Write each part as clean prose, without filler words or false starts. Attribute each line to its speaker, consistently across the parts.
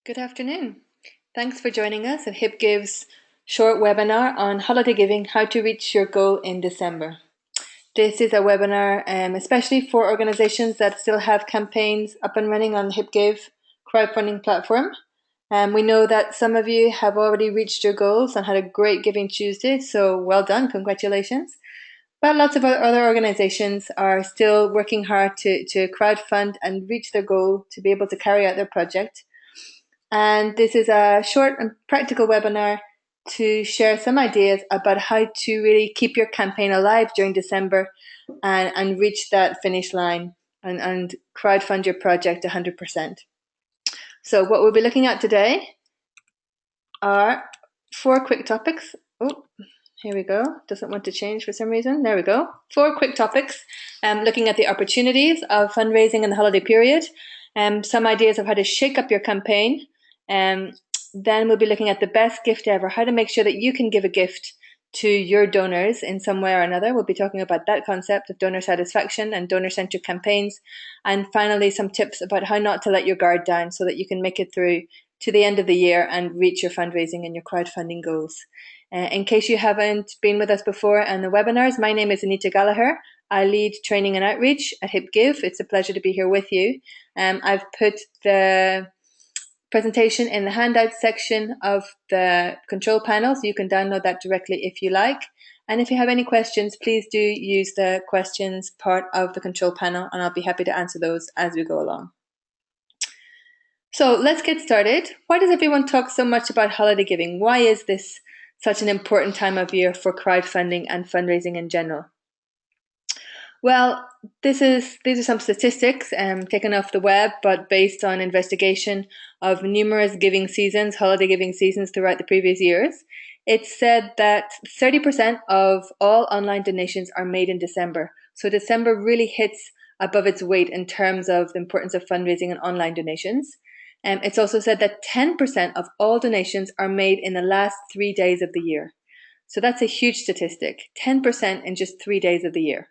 Speaker 1: Good afternoon. Thanks for joining us at HIP Give's short webinar on holiday giving, how to reach your goal in December. This is a webinar especially for organizations that still have campaigns up and running on the HIP Give crowdfunding platform. We know that some of you have already reached your goals and had a great Giving Tuesday, so well done, congratulations. But lots of other organizations are still working hard to crowdfund and reach their goal to be able to carry out their project. And this is a short and practical webinar to share some ideas about how to really keep your campaign alive during December and reach that finish line and crowdfund your project 100%. So what we'll be looking at today are 4 quick topics. Oh, here we go. Doesn't want to change for some reason. There we go. 4 quick topics, looking at the opportunities of fundraising in the holiday period, some ideas of how to shake up your campaign. Then we'll be looking at the best gift ever, how to make sure that you can give a gift to your donors in some way or another. We'll be talking about that concept of donor satisfaction and donor-centered campaigns. And finally, some tips about how not to let your guard down so that you can make it through to the end of the year and reach your fundraising and your crowdfunding goals. In case you haven't been with us before on the webinars, my name is Anita Gallagher. I lead training and outreach at HIP Give. It's a pleasure to be here with you. I've put the presentation in the handout section of the control panel, so you can download that directly if you like. And if you have any questions, please do use the questions part of the control panel, and I'll be happy to answer those as we go along. So let's get started. Why does everyone talk so much about holiday giving? Why is this such an important time of year for crowdfunding and fundraising in general? Well, these are some statistics taken off the web, but based on investigation of numerous giving seasons, holiday giving seasons throughout the previous years. It's said that 30% of all online donations are made in December. So December really hits above its weight in terms of the importance of fundraising and online donations. It's also said that 10% of all donations are made in the last 3 days of the year. So that's a huge statistic, 10% in just 3 days of the year.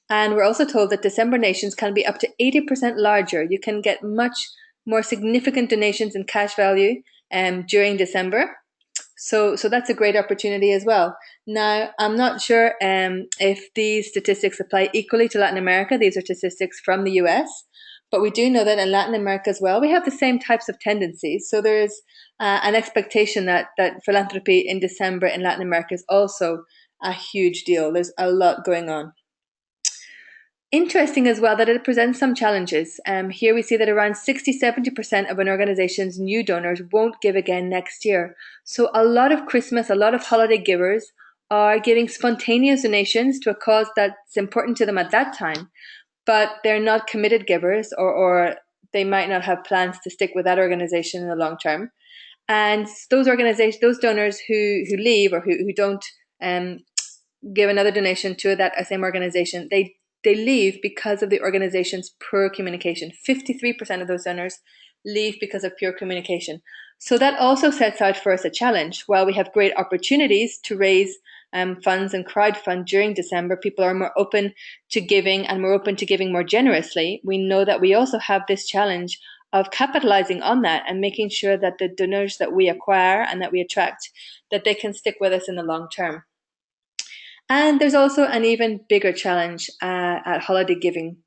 Speaker 1: And we're also told that December donations can be up to 80% larger. You can get much more significant donations in cash value during December. So that's a great opportunity as well. Now, I'm not sure if these statistics apply equally to Latin America. These are statistics from the US. But we do know that in Latin America as well, we have the same types of tendencies. So there's an expectation that philanthropy in December in Latin America is also a huge deal. There's a lot going on. Interesting as well that it presents some challenges. Here we see that around 60-70% of an organization's new donors won't give again next year. So a lot of Christmas, a lot of holiday givers are giving spontaneous donations to a cause that's important to them at that time, but they're not committed givers, or they might not have plans to stick with that organization in the long term. And those donors who leave or who don't give another donation to that same organization, they leave because of the organization's poor communication. 53% of those donors leave because of poor communication. So that also sets out for us a challenge. While we have great opportunities to raise funds and crowdfund during December, people are more open to giving and more open to giving more generously. We know that we also have this challenge of capitalizing on that and making sure that the donors that we acquire and that we attract, that they can stick with us in the long term. And there's also an even bigger challenge at holiday giving,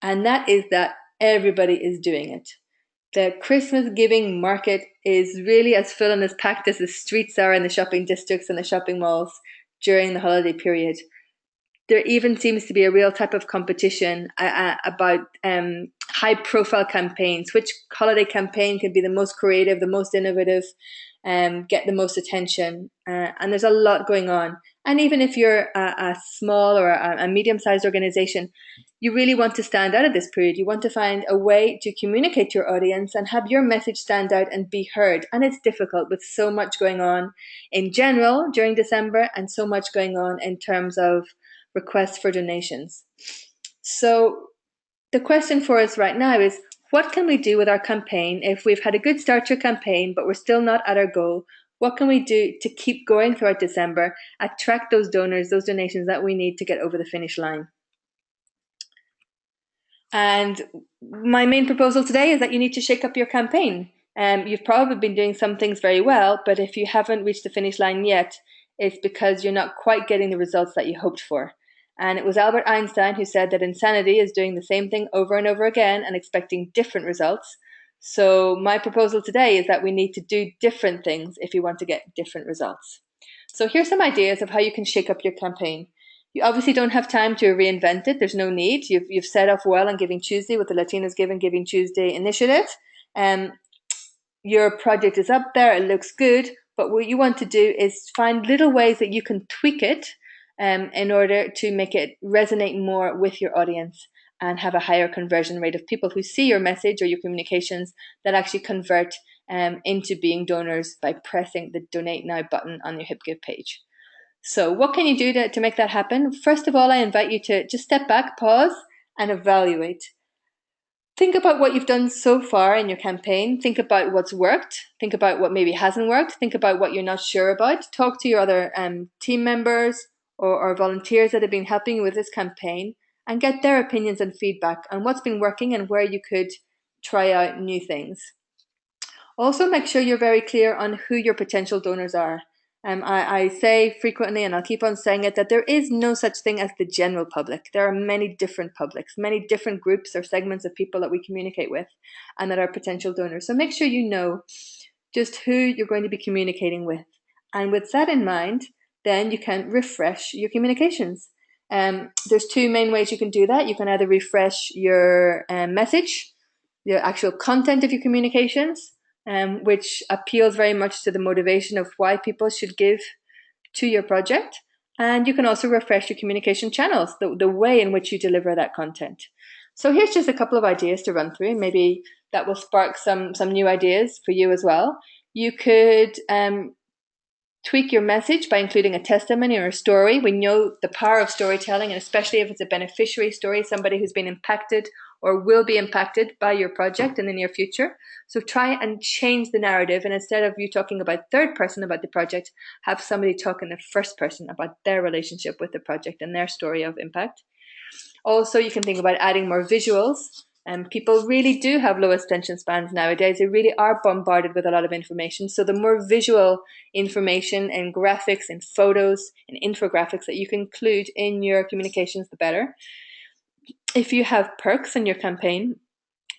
Speaker 1: and that is that everybody is doing it. The Christmas giving market is really as full and as packed as the streets are in the shopping districts and the shopping malls during the holiday period. There even seems to be a real type of competition about high-profile campaigns. Which holiday campaign can be the most creative, the most innovative, get the most attention? And there's a lot going on. And even if you're a small or a medium-sized organization, you really want to stand out at this period. You want to find a way to communicate to your audience and have your message stand out and be heard. And it's difficult with so much going on in general during December and so much going on in terms of requests for donations. So the question for us right now is, what can we do with our campaign if we've had a good start to a campaign, but we're still not at our goal? What can we do to keep going throughout December, attract those donors, those donations that we need to get over the finish line? And my main proposal today is that you need to shake up your campaign. You've probably been doing some things very well, but if you haven't reached the finish line yet, it's because you're not quite getting the results that you hoped for. And it was Albert Einstein who said that insanity is doing the same thing over and over again and expecting different results. So my proposal today is that we need to do different things if you want to get different results. So here's some ideas of how you can shake up your campaign. You obviously don't have time to reinvent it. There's no need. You've set off well on Giving Tuesday with the Latinos Giving Tuesday initiative. Your project is up there, it looks good, but what you want to do is find little ways that you can tweak it in order to make it resonate more with your audience and have a higher conversion rate of people who see your message or your communications that actually convert into being donors by pressing the Donate Now button on your HipGive page. So what can you do to make that happen? First of all, I invite you to just step back, pause, and evaluate. Think about what you've done so far in your campaign. Think about what's worked. Think about what maybe hasn't worked. Think about what you're not sure about. Talk to your other team members or volunteers that have been helping you with this campaign and get their opinions and feedback on what's been working and where you could try out new things. Also, make sure you're very clear on who your potential donors are. I say frequently, and I'll keep on saying it, that there is no such thing as the general public. There are many different publics, many different groups or segments of people that we communicate with and that are potential donors. So make sure you know just who you're going to be communicating with. And with that in mind, then you can refresh your communications. There's two main ways you can do that. You can either refresh your message, the actual content of your communications, which appeals very much to the motivation of why people should give to your project. And you can also refresh your communication channels, the way in which you deliver that content. So here's just a couple of ideas to run through. Maybe that will spark some new ideas for you as well. You could tweak your message by including a testimony or a story. We know the power of storytelling, and especially if it's a beneficiary story, somebody who's been impacted or will be impacted by your project in the near future. So try and change the narrative, and instead of you talking about third person about the project, have somebody talk in the first person about their relationship with the project and their story of impact. Also, you can think about adding more visuals. People really do have low attention spans nowadays. They really are bombarded with a lot of information. So the more visual information and graphics and photos and infographics that you can include in your communications, the better. If you have perks in your campaign,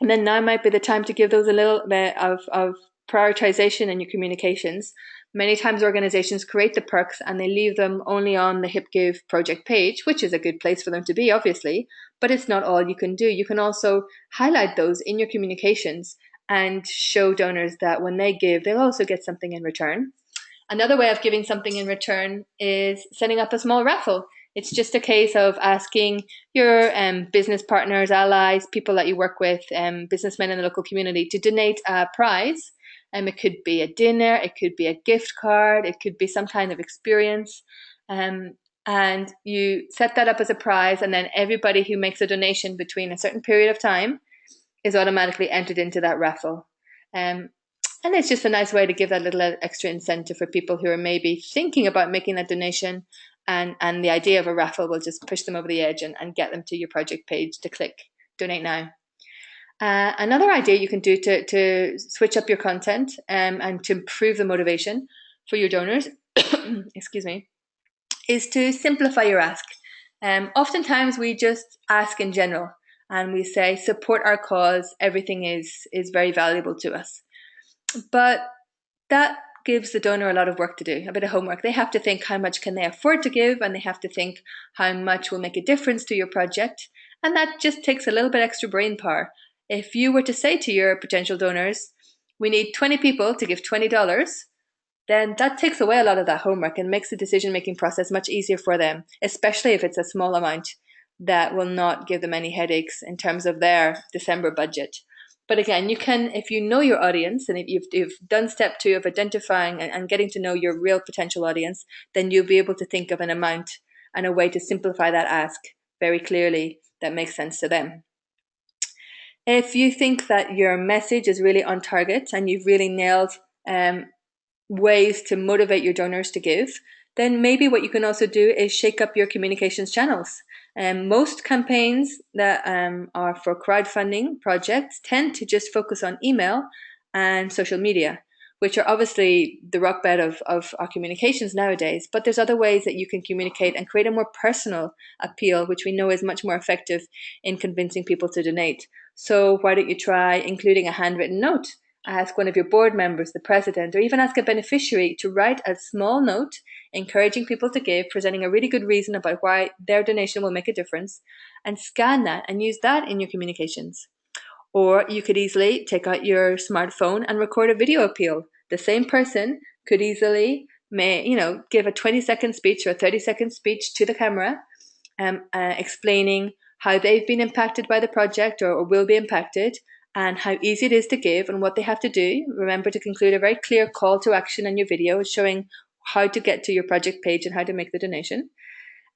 Speaker 1: then now might be the time to give those a little bit of prioritization in your communications. Many times organizations create the perks and they leave them only on the HipGive project page, which is a good place for them to be, obviously, but it's not all you can do. You can also highlight those in your communications and show donors that when they give, they'll also get something in return. Another way of giving something in return is setting up a small raffle. It's just a case of asking your business partners, allies, people that you work with, businessmen in the local community to donate a prize. It could be a dinner, it could be a gift card, it could be some kind of experience. And you set that up as a prize, and then everybody who makes a donation between a certain period of time is automatically entered into that raffle. And it's just a nice way to give that little extra incentive for people who are maybe thinking about making that donation, and the idea of a raffle will just push them over the edge and get them to your project page to click Donate Now. Another idea you can do to switch up your content and to improve the motivation for your donors, excuse me, is to simplify your ask. Oftentimes we just ask in general and we say, support our cause, everything is very valuable to us. But that gives the donor a lot of work to do, a bit of homework. They have to think how much can they afford to give, and they have to think how much will make a difference to your project. And that just takes a little bit extra brain power. If you were to say to your potential donors, we need 20 people to give $20, then that takes away a lot of that homework and makes the decision-making process much easier for them, especially if it's a small amount that will not give them any headaches in terms of their December budget. But again, you can, if you know your audience and if you've done step 2 of identifying and getting to know your real potential audience, then you'll be able to think of an amount and a way to simplify that ask very clearly that makes sense to them. If you think that your message is really on target and you've really nailed ways to motivate your donors to give, then maybe what you can also do is shake up your communications channels. Most campaigns that are for crowdfunding projects tend to just focus on email and social media, which are obviously the rock bed of our communications nowadays. But there's other ways that you can communicate and create a more personal appeal, which we know is much more effective in convincing people to donate. So why don't you try including a handwritten note? Ask one of your board members, the president, or even ask a beneficiary to write a small note encouraging people to give, presenting a really good reason about why their donation will make a difference, and scan that and use that in your communications. Or you could easily take out your smartphone and record a video appeal. The same person could easily give a 20-second speech or a 30-second speech to the camera, explaining how they've been impacted by the project or will be impacted, and how easy it is to give and what they have to do. Remember to conclude a very clear call to action in your video showing how to get to your project page and how to make the donation.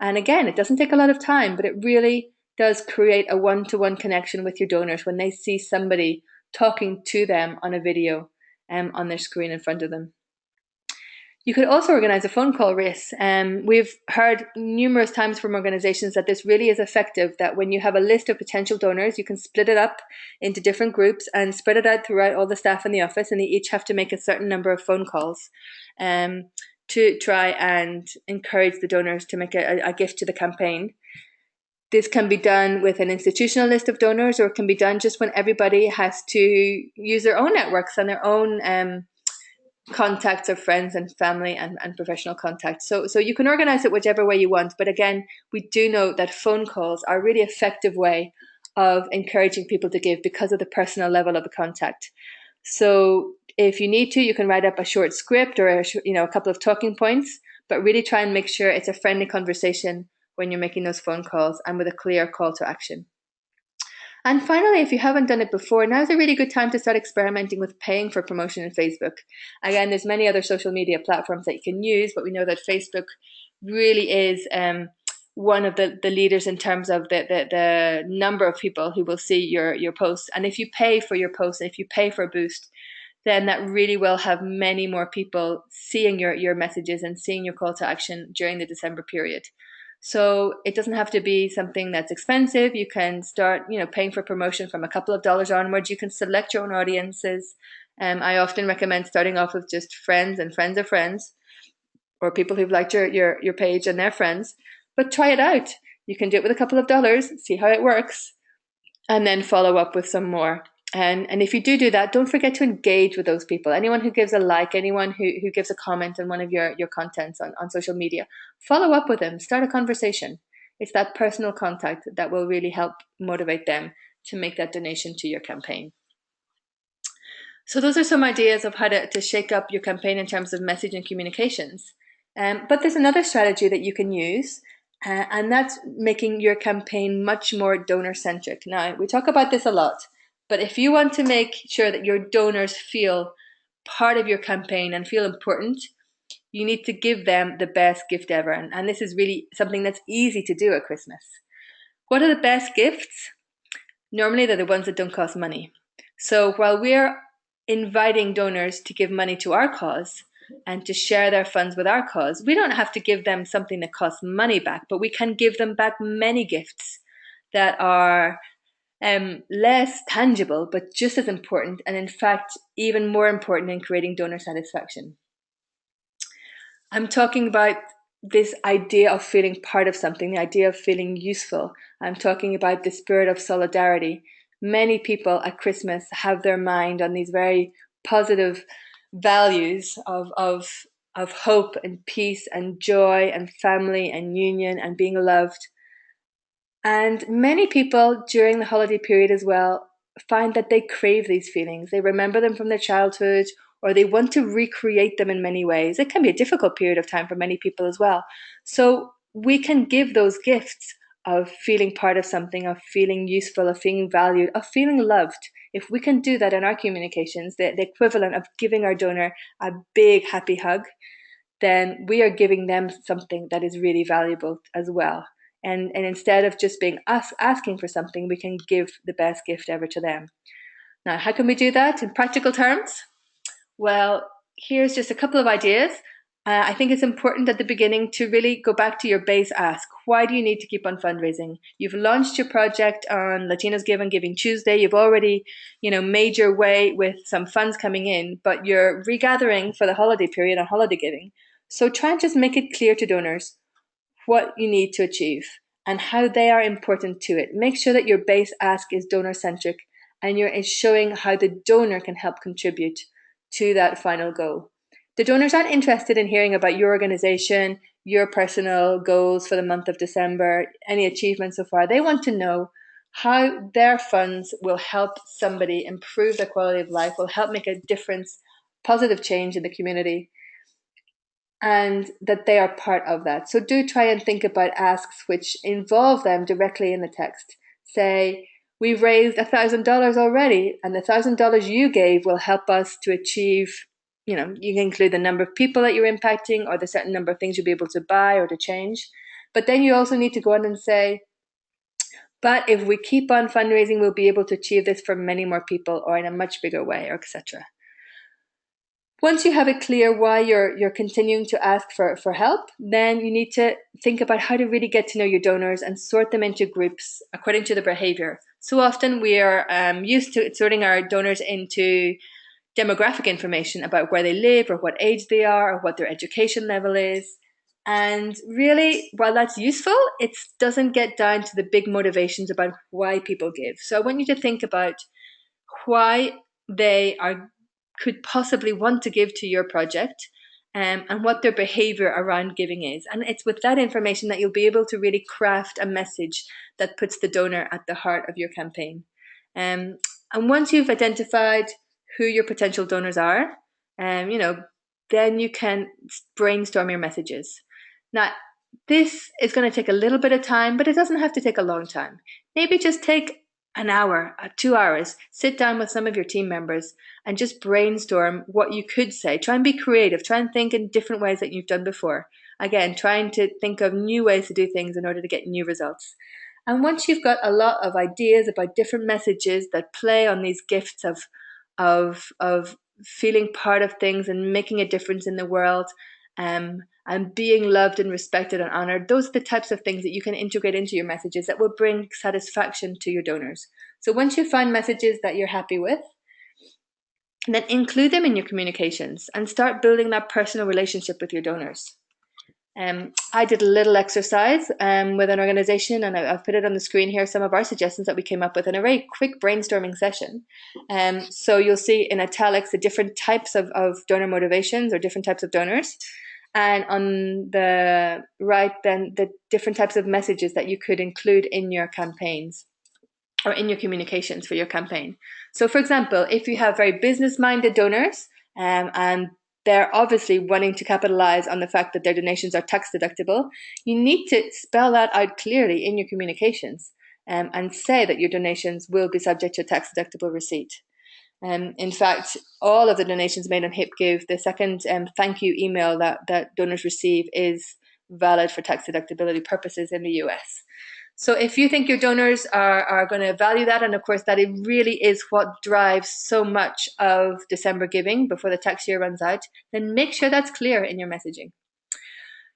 Speaker 1: And again, it doesn't take a lot of time, but it really does create a one-to-one connection with your donors when they see somebody talking to them on a video on their screen in front of them. You could also organize a phone call race. We've heard numerous times from organizations that this really is effective, that when you have a list of potential donors, you can split it up into different groups and spread it out throughout all the staff in the office, and they each have to make a certain number of phone calls to try and encourage the donors to make a gift to the campaign. This can be done with an institutional list of donors, or it can be done just when everybody has to use their own networks and their own contacts of friends and family and professional contacts. So you can organize it whichever way you want. But again, we do know that phone calls are a really effective way of encouraging people to give because of the personal level of the contact. So if you need to, you can write up a short script or a couple of talking points, but really try and make sure it's a friendly conversation when you're making those phone calls and with a clear call to action. And finally, if you haven't done it before, now's a really good time to start experimenting with paying for promotion in Facebook. Again, there's many other social media platforms that you can use, but we know that Facebook really is one of the leaders in terms of the number of people who will see your posts. And if you pay for your post, and if you pay for a boost, then that really will have many more people seeing your messages and seeing your call to action during the December period. So it doesn't have to be something that's expensive. You can start, paying for promotion from a couple of dollars onwards. You can select your own audiences. I often recommend starting off with just friends and friends of friends, or people who've liked your page and their friends. But try it out. You can do it with a couple of dollars, see how it works, and then follow up with some more. And if you do that, don't forget to engage with those people. Anyone who gives a like, anyone who gives a comment on one of your contents on social media, follow up with them, start a conversation. It's that personal contact that will really help motivate them to make that donation to your campaign. So those are some ideas of how to shake up your campaign in terms of message and communications. But there's another strategy that you can use, and that's making your campaign much more donor-centric. Now, we talk about this a lot. But if you want to make sure that your donors feel part of your campaign and feel important, you need to give them the best gift ever. And this is really something that's easy to do at Christmas. What are the best gifts? Normally, they're the ones that don't cost money. So while we're inviting donors to give money to our cause and to share their funds with our cause, we don't have to give them something that costs money back, but we can give them back many gifts that are less tangible, but just as important, and in fact, even more important in creating donor satisfaction. I'm talking about this idea of feeling part of something, the idea of feeling useful. I'm talking about the spirit of solidarity. Many people at Christmas have their mind on these very positive values of hope and peace and joy and family and union and being loved. And many people during the holiday period as well find that they crave these feelings. They remember them from their childhood, or they want to recreate them in many ways. It can be a difficult period of time for many people as well. So we can give those gifts of feeling part of something, of feeling useful, of feeling valued, of feeling loved. If we can do that in our communications, the equivalent of giving our donor a big happy hug, then we are giving them something that is really valuable as well. And instead of just being us asking for something, we can give the best gift ever to them. Now, how can we do that in practical terms? Well, here's just a couple of ideas. I think it's important at the beginning to really go back to your base ask. Why do you need to keep on fundraising? You've launched your project on Latinos Give on Giving Tuesday. You've already, made your way with some funds coming in, but you're regathering for the holiday period on holiday giving. So try and just make it clear to donors what you need to achieve and how they are important to it. Make sure that your base ask is donor centric and you're showing how the donor can help contribute to that final goal. The donors aren't interested in hearing about your organization, your personal goals for the month of December, any achievements so far. They want to know how their funds will help somebody improve their quality of life, will help make a difference, positive change in the community, and that they are part of that. So do try and think about asks which involve them directly in the text. Say, we've raised $1,000 already, and the $1,000 you gave will help us to achieve, you can include the number of people that you're impacting or the certain number of things you'll be able to buy or to change. But then you also need to go on and say, but if we keep on fundraising, we'll be able to achieve this for many more people or in a much bigger way, or etc. Once you have it clear why you're continuing to ask for help, then you need to think about how to really get to know your donors and sort them into groups according to their behavior. So often we are used to sorting our donors into demographic information about where they live or what age they are or what their education level is. And really, while that's useful, it doesn't get down to the big motivations about why people give. So I want you to think about why they could possibly want to give to your project, and what their behavior around giving is. And it's with that information that you'll be able to really craft a message that puts the donor at the heart of your campaign. And once you've identified who your potential donors are, then you can brainstorm your messages. Now, this is going to take a little bit of time, but it doesn't have to take a long time. Maybe just take an hour, 2 hours, sit down with some of your team members and just brainstorm what you could say. Try and be creative. Try and think in different ways that you've done before. Again, trying to think of new ways to do things in order to get new results. And once you've got a lot of ideas about different messages that play on these gifts of feeling part of things and making a difference in the world, and being loved and respected and honored, those are the types of things that you can integrate into your messages that will bring satisfaction to your donors. So once you find messages that you're happy with, then include them in your communications and start building that personal relationship with your donors. I did a little exercise with an organization, and I've put it on the screen here, some of our suggestions that we came up with in a very quick brainstorming session. So you'll see in italics the different types of donor motivations or different types of donors. And on the right, then the different types of messages that you could include in your campaigns or in your communications for your campaign. So for example, if you have very business-minded donors, and they're obviously wanting to capitalize on the fact that their donations are tax deductible, you need to spell that out clearly in your communications, and say that your donations will be subject to a tax deductible receipt. In fact, all of the donations made on HipGive, the second thank you email that donors receive is valid for tax deductibility purposes in the US. So if you think your donors are going to value that, and of course that it really is what drives so much of December giving before the tax year runs out, then make sure that's clear in your messaging.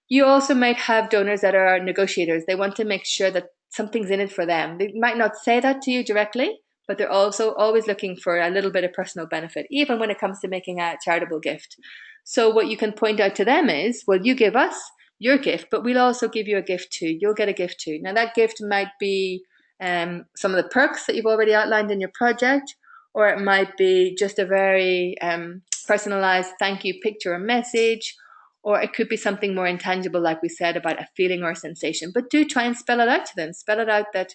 Speaker 1: You also might have donors that are negotiators. They want to make sure that something's in it for them. They might not say that to you directly, but they're also always looking for a little bit of personal benefit, even when it comes to making a charitable gift. So what you can point out to them is, well, you give us your gift, but we'll also give you a gift too. You'll get a gift too. Now that gift might be some of the perks that you've already outlined in your project, or it might be just a very personalized thank you picture or message, or it could be something more intangible, like we said, about a feeling or a sensation. But do try and spell it out to them. Spell it out that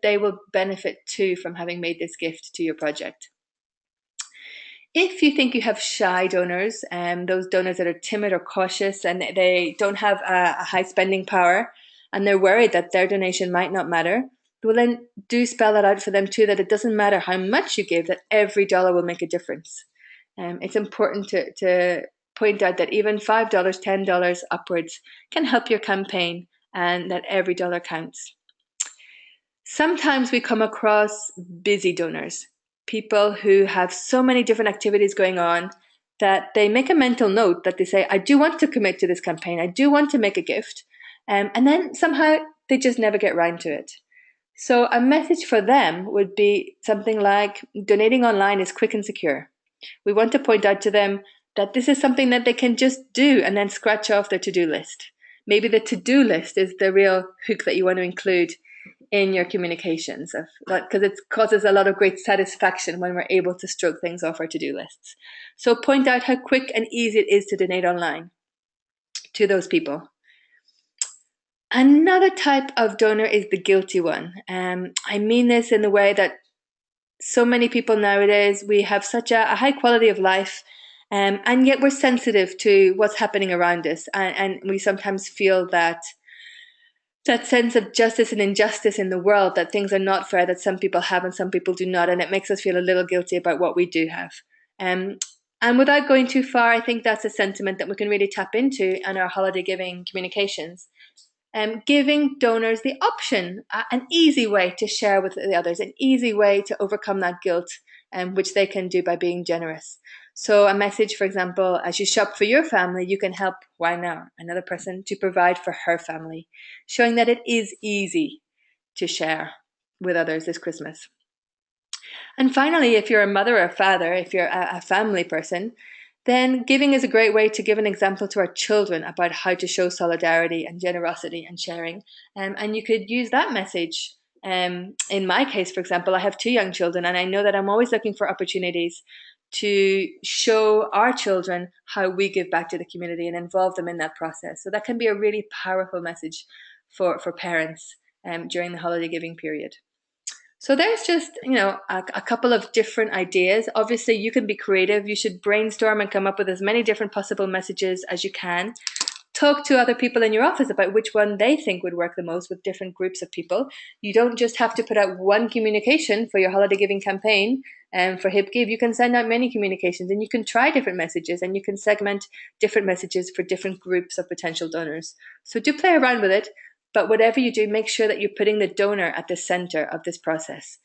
Speaker 1: they will benefit too from having made this gift to your project. If you think you have shy donors, those donors that are timid or cautious and they don't have a high spending power, and they're worried that their donation might not matter, well then do spell that out for them too, that it doesn't matter how much you give, that every dollar will make a difference. It's important to point out that even $5, $10 upwards can help your campaign, and that every dollar counts. Sometimes we come across busy donors, people who have so many different activities going on that they make a mental note that they say, I do want to commit to this campaign. I do want to make a gift. And then somehow they just never get round to it. So a message for them would be something like, donating online is quick and secure. We want to point out to them that this is something that they can just do and then scratch off their to-do list. Maybe the to-do list is the real hook that you want to include in your communications, because it causes a lot of great satisfaction when we're able to stroke things off our to-do lists. So point out how quick and easy it is to donate online to those people. Another type of donor is the guilty one. I mean this in the way that so many people nowadays, we have such a high quality of life, and yet we're sensitive to what's happening around us. And we sometimes feel that sense of justice and injustice in the world, that things are not fair, that some people have and some people do not. And it makes us feel a little guilty about what we do have. And without going too far, I think that's a sentiment that we can really tap into in our holiday giving communications. Giving donors the option, an easy way to share with the others, an easy way to overcome that guilt, which they can do by being generous. So a message, for example, as you shop for your family, you can help, why now, another person to provide for her family, showing that it is easy to share with others this Christmas. And finally, if you're a mother or a father, if you're a family person, then giving is a great way to give an example to our children about how to show solidarity and generosity and sharing. And you could use that message. In my case, for example, I have 2 young children, and I know that I'm always looking for opportunities to show our children how we give back to the community and involve them in that process. So that can be a really powerful message for parents during the holiday giving period. So there's just, a couple of different ideas. Obviously, you can be creative. You should brainstorm and come up with as many different possible messages as you can. Talk to other people in your office about which one they think would work the most with different groups of people. You don't just have to put out one communication for your holiday giving campaign for Hip Give. You can send out many communications, and you can try different messages, and you can segment different messages for different groups of potential donors. So do play around with it. But whatever you do, make sure that you're putting the donor at the center of this process.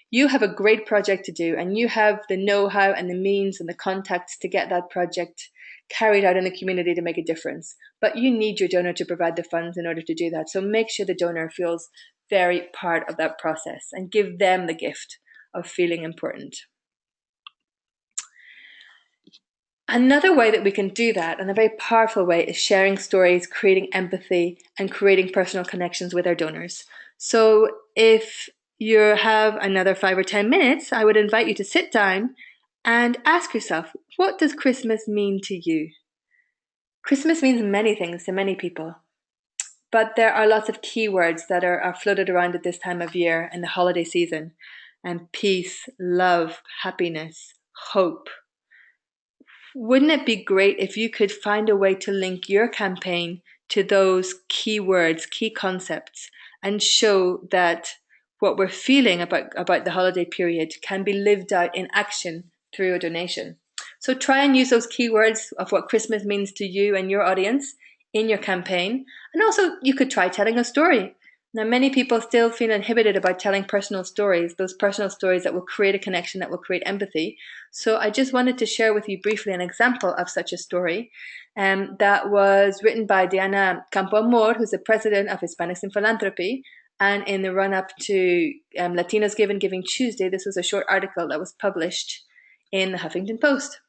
Speaker 1: You have a great project to do, and you have the know-how and the means and the contacts to get that project carried out in the community to make a difference. But you need your donor to provide the funds in order to do that. So make sure the donor feels very part of that process and give them the gift of feeling important. Another way that we can do that, and a very powerful way, is sharing stories, creating empathy, and creating personal connections with our donors. So if you have another 5 or 10 minutes, I would invite you to sit down and ask yourself, what does Christmas mean to you? Christmas means many things to many people, but there are lots of key words that are floated around at this time of year in the holiday season, and peace, love, happiness, hope. Wouldn't it be great if you could find a way to link your campaign to those key words, key concepts, and show that what we're feeling about the holiday period can be lived out in action through a donation? So try and use those keywords of what Christmas means to you and your audience in your campaign. And also, you could try telling a story. Now, many people still feel inhibited about telling personal stories, those personal stories that will create a connection, that will create empathy. So I just wanted to share with you briefly an example of such a story that was written by Diana Campoamor, who's the president of Hispanics in Philanthropy. And in the run-up to Latinos Give and Giving Tuesday, this was a short article that was published in the Huffington Post.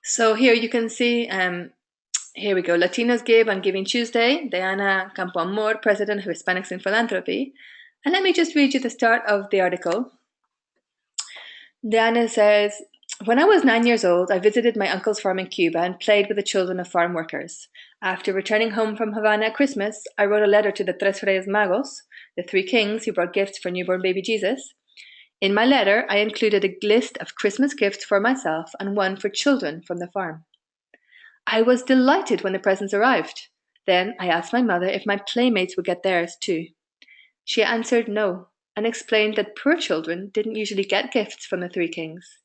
Speaker 1: So here you can see, here we go, Latinos Give on Giving Tuesday, Diana Campoamor, president of Hispanics in Philanthropy. And let me just read you the start of the article. Diana says, when I was 9 years old, I visited my uncle's farm in Cuba and played with the children of farm workers. After returning home from Havana at Christmas, I wrote a letter to the Tres Reyes Magos, the 3 kings who brought gifts for newborn baby Jesus. In my letter, I included a list of Christmas gifts for myself and one for children from the farm. I was delighted when the presents arrived. Then I asked my mother if my playmates would get theirs too. She answered no and explained that poor children didn't usually get gifts from the 3 kings.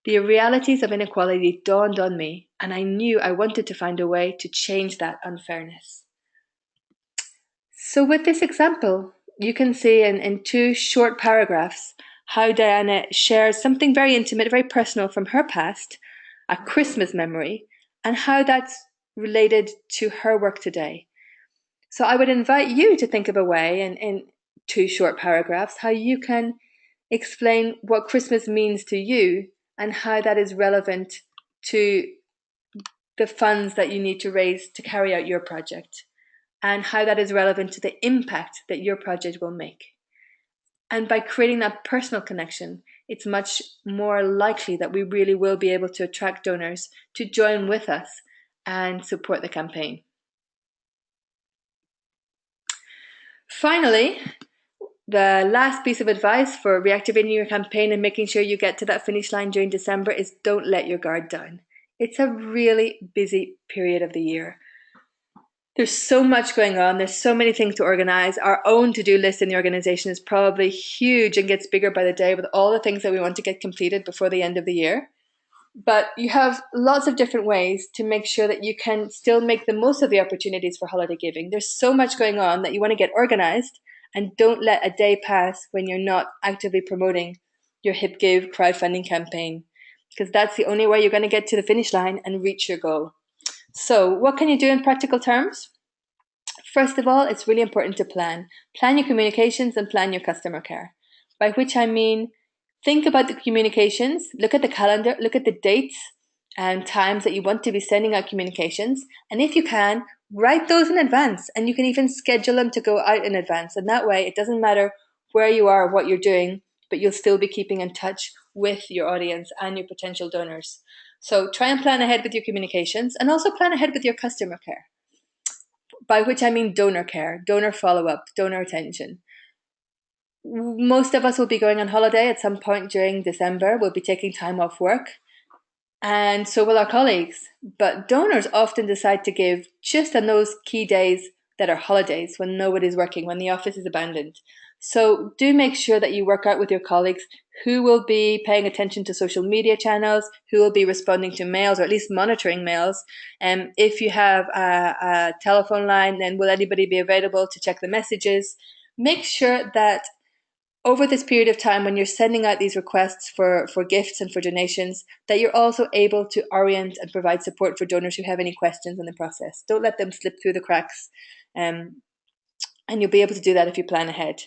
Speaker 1: The realities of inequality dawned on me, and I knew I wanted to find a way to change that unfairness. So with this example, you can see in 2 short paragraphs how Diana shares something very intimate, very personal from her past, a Christmas memory, and how that's related to her work today. So I would invite you to think of a way in 2 short paragraphs how you can explain what Christmas means to you and how that is relevant to the funds that you need to raise to carry out your project, and how that is relevant to the impact that your project will make. And by creating that personal connection, it's much more likely that we really will be able to attract donors to join with us and support the campaign. Finally, the last piece of advice for reactivating your campaign and making sure you get to that finish line during December is don't let your guard down. It's a really busy period of the year. There's so much going on. There's so many things to organize. Our own to-do list in the organization is probably huge and gets bigger by the day with all the things that we want to get completed before the end of the year. But you have lots of different ways to make sure that you can still make the most of the opportunities for holiday giving. There's so much going on that you want to get organized, and don't let a day pass when you're not actively promoting your Hip Give crowdfunding campaign, because that's the only way you're going to get to the finish line and reach your goal. So what can you do in practical terms? First of all, it's really important to plan. Plan your communications and plan your customer care. By which I mean, think about the communications, look at the calendar, look at the dates and times that you want to be sending out communications. And if you can, write those in advance, and you can even schedule them to go out in advance. And that way, it doesn't matter where you are or what you're doing, but you'll still be keeping in touch with your audience and your potential donors. So try and plan ahead with your communications, and also plan ahead with your customer care. By which I mean donor care, donor follow-up, donor attention. Most of us will be going on holiday at some point during December. We'll be taking time off work, and so will our colleagues. But donors often decide to give just on those key days that are holidays, when nobody's working, when the office is abandoned. So do make sure that you work out with your colleagues who will be paying attention to social media channels, who will be responding to mails, or at least monitoring mails. And if you have a telephone line, then will anybody be available to check the messages? Make sure that over this period of time, when you're sending out these requests for gifts and for donations, that you're also able to orient and provide support for donors who have any questions in the process. Don't let them slip through the cracks. And you'll be able to do that if you plan ahead.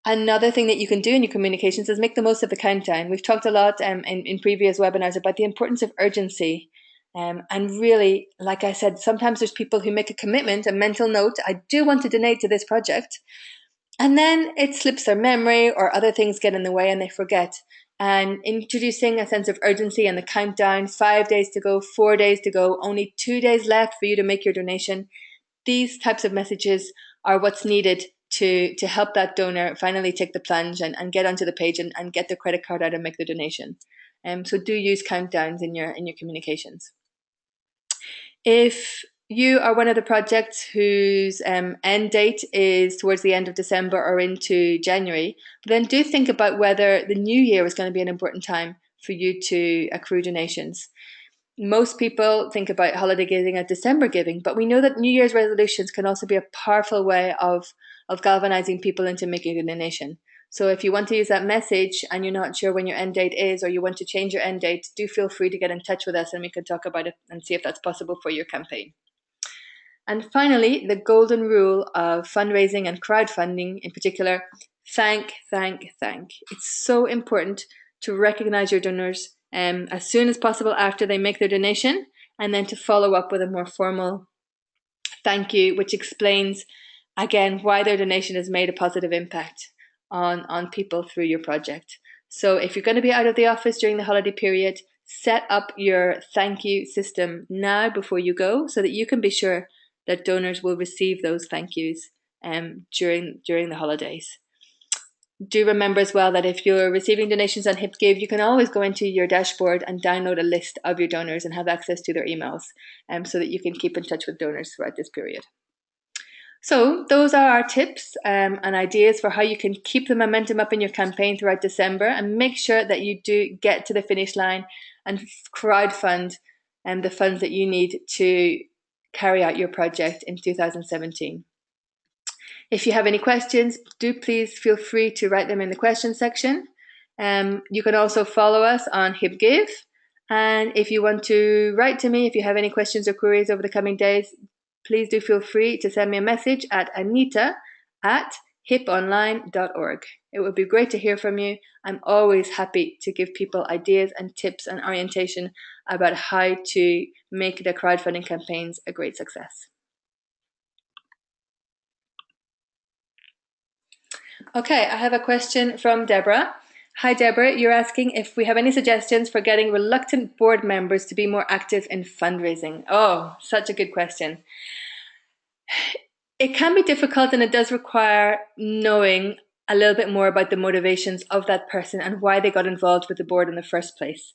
Speaker 1: Another thing that you can do in your communications is make the most of the countdown. We've talked a lot in previous webinars about the importance of urgency. And really, like I said, sometimes there's people who make a commitment, a mental note, I do want to donate to this project. And then it slips their memory, or other things get in the way and they forget. And introducing a sense of urgency and the countdown, 5 days to go, 4 days to go, only 2 days left for you to make your donation. These types of messages are what's needed to help that donor finally take the plunge and get onto the page and get their credit card out and make the donation. So do use countdowns in your communications. If you are one of the projects whose end date is towards the end of December or into January, then do think about whether the new year is going to be an important time for you to accrue donations. Most people think about holiday giving as December giving, but we know that New Year's resolutions can also be a powerful way of galvanizing people into making a donation. So if you want to use that message and you're not sure when your end date is, or you want to change your end date, do feel free to get in touch with us and we can talk about it and see if that's possible for your campaign. And finally, the golden rule of fundraising and crowdfunding in particular, thank. It's so important to recognize your donors as soon as possible after they make their donation, and then to follow up with a more formal thank you, which explains again why their donation has made a positive impact on people through your project. So if you're going to be out of the office during the holiday period, set up your thank you system now before you go, so that you can be sure that donors will receive those thank yous during the holidays. Do remember as well that if you're receiving donations on HipGive, you can always go into your dashboard and download a list of your donors and have access to their emails, so that you can keep in touch with donors throughout this period. So those are our tips and ideas for how you can keep the momentum up in your campaign throughout December, and make sure that you do get to the finish line and crowdfund the funds that you need to carry out your project in 2017. If you have any questions, do please feel free to write them in the questions section. You can also follow us on HipGive. And if you want to write to me, if you have any questions or queries over the coming days, please do feel free to send me a message at anita@hiponline.org. It would be great to hear from you. I'm always happy to give people ideas and tips and orientation about how to make their crowdfunding campaigns a great success. Okay, I have a question from Deborah. Hi Deborah, you're asking if we have any suggestions for getting reluctant board members to be more active in fundraising. Oh, such a good question. It can be difficult and it does require knowing a little bit more about the motivations of that person and why they got involved with the board in the first place.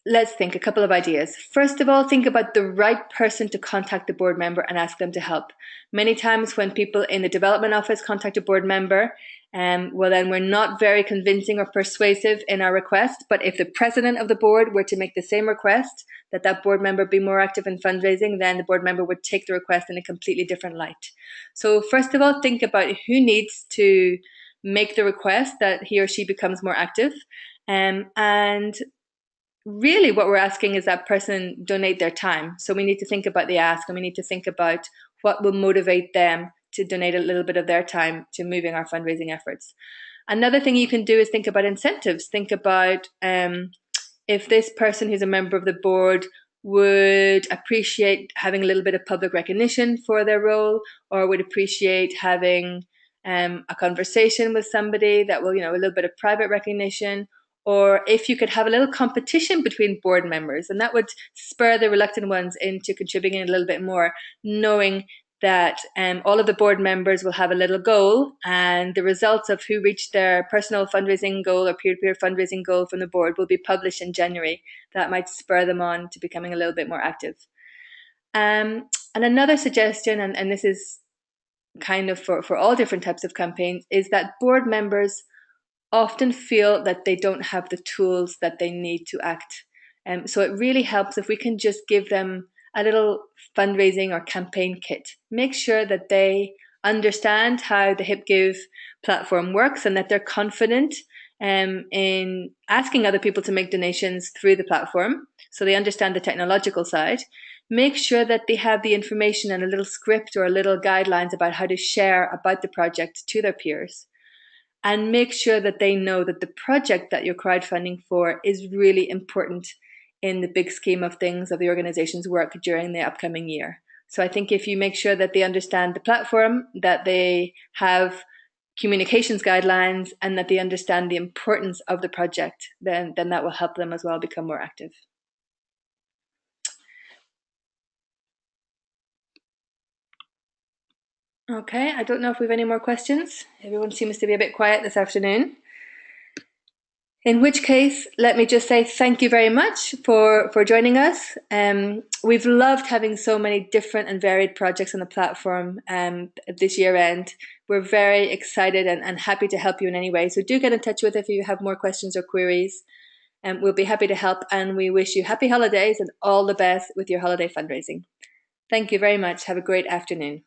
Speaker 1: Let's think a couple of ideas. First of all, think about the right person to contact the board member and ask them to help. Many times when people in the development office contact a board member, then we're not very convincing or persuasive in our request. But if the president of the board were to make the same request, that board member be more active in fundraising, then the board member would take the request in a completely different light. So first of all, think about who needs to make the request that he or she becomes more active. And really what we're asking is that person donate their time. So we need to think about the ask, and we need to think about what will motivate them to donate a little bit of their time to moving our fundraising efforts. Another thing you can do is think about incentives. Think about if this person who's a member of the board would appreciate having a little bit of public recognition for their role, or would appreciate having a conversation with somebody that will, a little bit of private recognition, or if you could have a little competition between board members, and that would spur the reluctant ones into contributing a little bit more, knowing that all of the board members will have a little goal, and the results of who reached their personal fundraising goal or peer-to-peer fundraising goal from the board will be published in January. That might spur them on to becoming a little bit more active. And another suggestion, and this is kind of for all different types of campaigns, is that board members often feel that they don't have the tools that they need to act. So it really helps if we can just give them a little fundraising or campaign kit. Make sure that they understand how the HipGive platform works and that they're confident in asking other people to make donations through the platform, so they understand the technological side. Make sure that they have the information and a little script or a little guidelines about how to share about the project to their peers. And make sure that they know that the project that you're crowdfunding for is really important in the big scheme of things of the organization's work during the upcoming year. So I think if you make sure that they understand the platform, that they have communications guidelines, and that they understand the importance of the project, then that will help them as well become more active. Okay, I don't know if we have any more questions. Everyone seems to be a bit quiet this afternoon. In which case, let me just say thank you very much for joining us. We've loved having so many different and varied projects on the platform this year end. We're very excited and happy to help you in any way. So do get in touch with us if you have more questions or queries. We'll be happy to help, and we wish you happy holidays and all the best with your holiday fundraising. Thank you very much. Have a great afternoon.